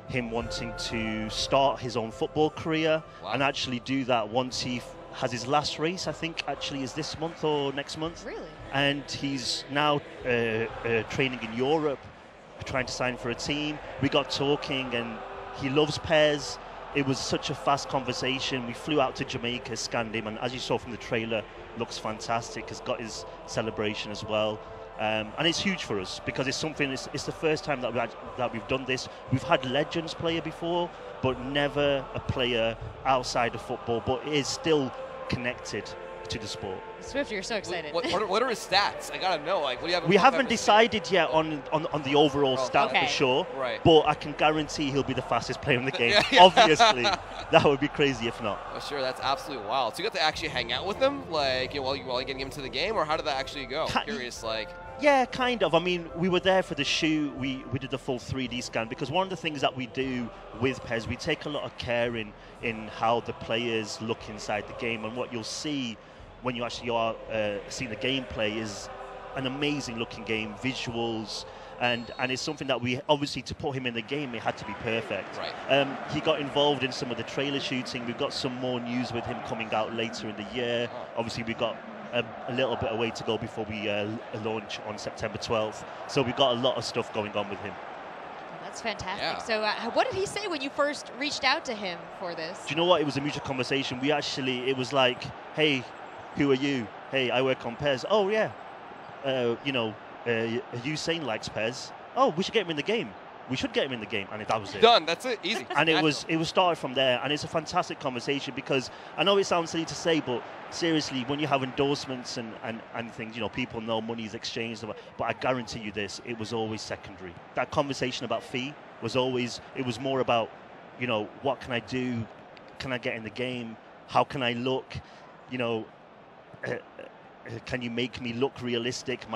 him wanting to start his own football career and actually do that once he has his last race, I think actually is this month or next month. Really? And he's now training in Europe, trying to sign for a team. We got talking and he loves PES. It was such a fast conversation. We flew out to Jamaica, scanned him, and as you saw from the trailer, looks fantastic. Has got his celebration as well. And it's huge for us because it's something. It's the first time that we've done this. We've had legends player before, but never a player outside of football, but is still connected to the sport. Swift, you're so excited. What are his stats? I gotta know. Like, what do you have? We haven't decided yet on the overall stat for sure. Right. But I can guarantee he'll be the fastest player in the game. Obviously, that would be crazy if not. Oh, sure, that's absolutely wild. So you got to actually hang out with him, like, while you're getting him to the game, or how did that actually go? I'm curious, like. Yeah, kind of. I mean, we were there for the shoot. We did the full 3D scan because one of the things that we do with PES, we take a lot of care in how the players look inside the game, and what you'll see when you actually are seeing the gameplay is an amazing looking game, visuals, and it's something that we obviously, to put him in the game, it had to be perfect. Right. He got involved in some of the trailer shooting. We've got some more news with him coming out later in the year. Obviously, we've got a little bit of way to go before we launch on September 12th. So we've got a lot of stuff going on with him. That's fantastic. Yeah. So what did he say when you first reached out to him for this? Do you know what? It was a mutual conversation. It was like, hey, who are you? Hey, I work on PES. Oh, yeah. Usain likes PES. Oh, we should get him in the game. We should get him in the game, and that was it. Done. That's it. Easy. And it was started from there, and it's a fantastic conversation because I know it sounds silly to say, but seriously, when you have endorsements and things, people know money is exchanged, but I guarantee you this, it was always secondary. That conversation about fee was always, it was more about, what can I do? Can I get in the game? How can I look? Can you make me look realistic?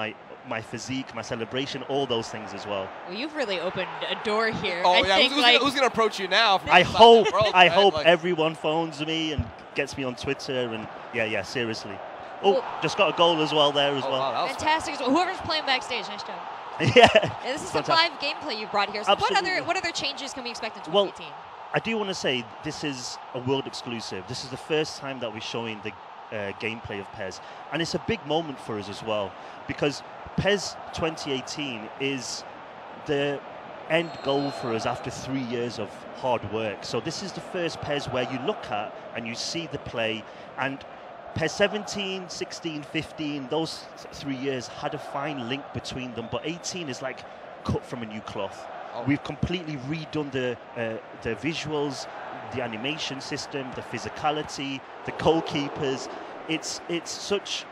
My physique, my celebration, all those things as well. Well, you've really opened a door here. Oh, yeah. Who's going to approach you now? I hope everyone phones me and gets me on Twitter. And yeah, seriously. Oh, just got a goal as well there as well. Wow, fantastic. Whoever's playing backstage, nice job. Yeah. This is some live gameplay you've brought here. So what other changes can we expect in 2018? Well, I do want to say this is a world exclusive. This is the first time that we're showing the gameplay of PES. And it's a big moment for us as well, because PES 2018 is the end goal for us after 3 years of hard work. So this is the first PES where you look at and you see the play, and PES 17, 16, 15, those 3 years had a fine link between them, but 18 is like cut from a new cloth. We've completely redone the visuals, the animation system, the physicality, the goalkeepers. It's such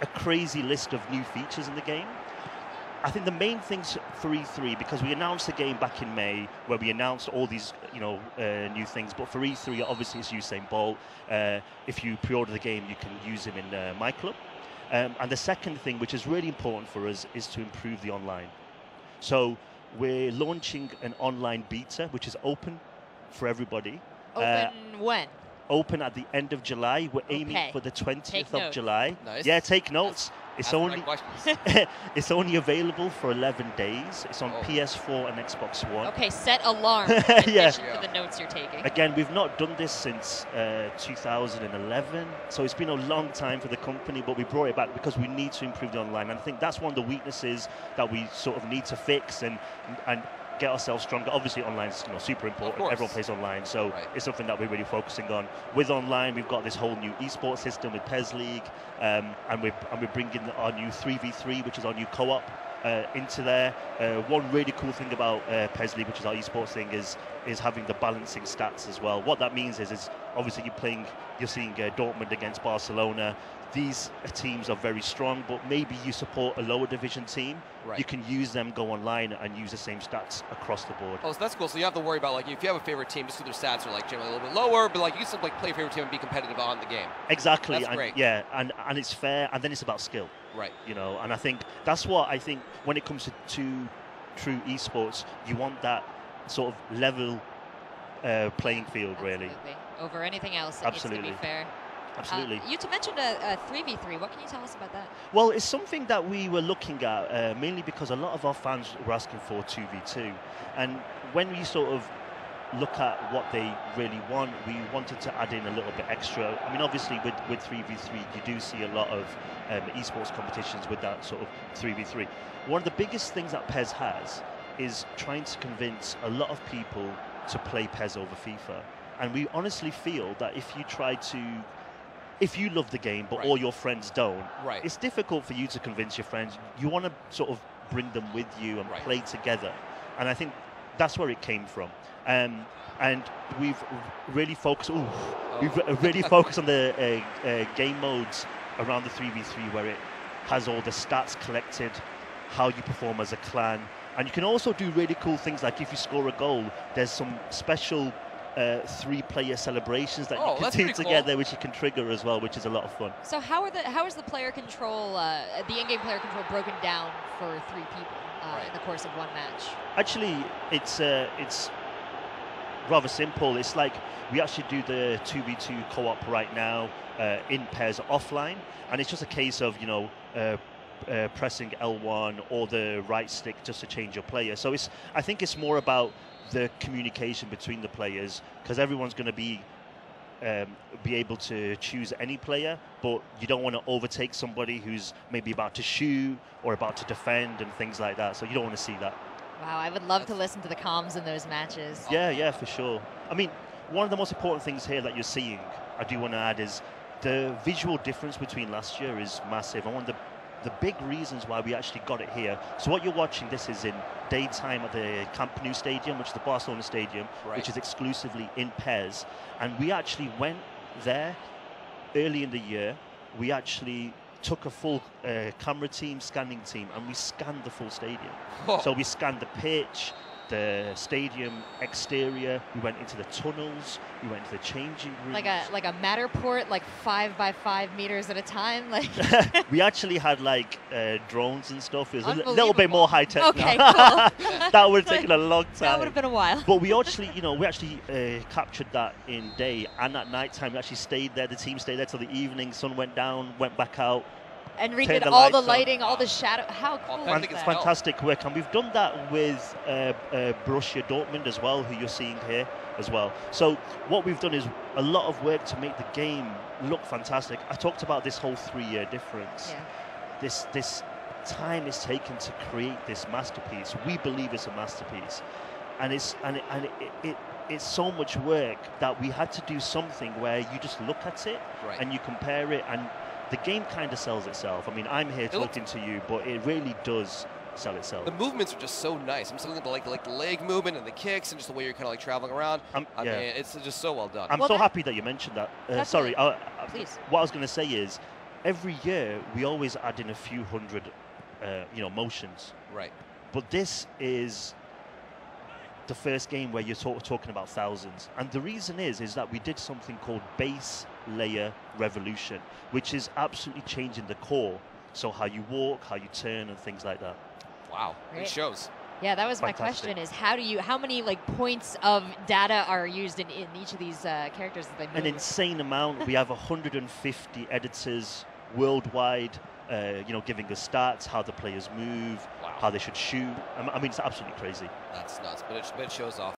a crazy list of new features in the game. I think the main things for E3, because we announced the game back in May, where we announced all these new things, but for E3 obviously it's Usain Bolt. If you pre-order the game, you can use him in My Club. And the second thing, which is really important for us, is to improve the online. So we're launching an online beta, which is open for everybody. Open when? Open at the end of July. We're aiming for the 20th of July. Nice. Yeah, take notes. It's only available for 11 days. It's on PS4 and Xbox One. Okay, set alarm in addition Yeah. to the notes you're taking. Again, we've not done this since 2011, so it's been a long time for the company, but we brought it back because we need to improve the online. And I think that's one of the weaknesses that we sort of need to fix and get ourselves stronger. Obviously, online is super important. Everyone plays online, so it's something that we're really focusing on. With online, we've got this whole new esports system with PES League, and we're bringing our new 3v3, which is our new co-op, into there. One really cool thing about PES League, which is our esports thing, is having the balancing stats as well. What that means is obviously you're seeing Dortmund against Barcelona. These teams are very strong, but maybe you support a lower division team. Right. You can use them, go online, and use the same stats across the board. Oh, so that's cool. So you have to worry about, like, if you have a favorite team, just because their stats are generally a little bit lower, but you can still play your favorite team and be competitive on the game. Exactly. That's great. Yeah, and it's fair, and then it's about skill. Right. And I think that's what I think when it comes to true esports, you want that sort of level playing field, really. Over anything else, it Absolutely. needs to be fair. Absolutely. You mentioned a 3v3. What can you tell us about that? Well, it's something that we were looking at mainly because a lot of our fans were asking for 2v2. And when we sort of look at what they really want. We wanted to add in a little bit extra. I mean, obviously with 3v3, you do see a lot of esports competitions with that sort of 3v3. One of the biggest things that PES has is trying to convince a lot of people to play PES over FIFA. And we honestly feel that if you love the game, but all your friends don't, it's difficult for you to convince your friends. You want to sort of bring them with you and play together. And I think that's where it came from. And we've really focused. We've really focused on the game modes around the 3v3, where it has all the stats collected, how you perform as a clan, and you can also do really cool things. Like if you score a goal, there's some special 3-player celebrations that you can do together, which you can trigger as well, which is a lot of fun. So how is the player control, the in-game player control, broken down for 3 people in the course of one match? Actually, it's rather simple. It's like we actually do the 2v2 co-op right now in PES offline, and it's just a case of pressing L1 or the right stick just to change your player. So I think it's more about the communication between the players, because everyone's going to be able to choose any player, but you don't want to overtake somebody who's maybe about to shoot or about to defend and things like that. So you don't want to see that. Wow, I would love to listen to the comms in those matches. Yeah, for sure. I mean, one of the most important things here that you're seeing, I do want to add, is the visual difference between last year is massive. And one of the big reasons why we actually got it here. So what you're watching, this is in daytime at the Camp Nou Stadium, which is the Barcelona Stadium, which is exclusively in PES. And we actually went there early in the year. We actually took a full camera team, scanning team, and we scanned the full stadium. So we scanned the pitch, the stadium exterior, we went into the tunnels, we went into the changing rooms. Like a Matterport, like 5 by 5 meters at a time? Like we actually had like drones and stuff. It was a little bit more high tech. Okay, cool. That would have taken a long time. That would have been a while. But we actually, captured that in day, and at night time we actually stayed there. The team stayed there till the evening. Sun went down, went back out. And redid all the lighting, all the shadow. How cool is It's that? fantastic work, and we've done that with Borussia Dortmund as well, who you're seeing here as well. So what we've done is a lot of work to make the game look fantastic. I talked about this whole 3-year difference. Yeah. This time is taken to create this masterpiece. We believe it's a masterpiece, and it's so much work that we had to do something where you just look at it and you compare it, and the game kind of sells itself. I mean, I'm here talking to you, but it really does sell itself. The movements are just so nice. I'm just looking at the leg movement and the kicks and just the way you're kind of like traveling around. I mean, it's just so well done. I'm so happy that you mentioned that. Sorry, please. What I was going to say is, every year we always add in a few hundred, motions. Right. But this is the first game where you're talking about thousands, and the reason is that we did something called base layer revolution, which is absolutely changing the core, so how you walk, how you turn, and things like that. Wow, it shows. Yeah, that was my question: is how many like points of data are used in each of these characters that they move? An insane amount. We have 150 editors worldwide, giving us stats, how the players move, how they should shoot. I mean, it's absolutely crazy. That's nuts, but it shows off.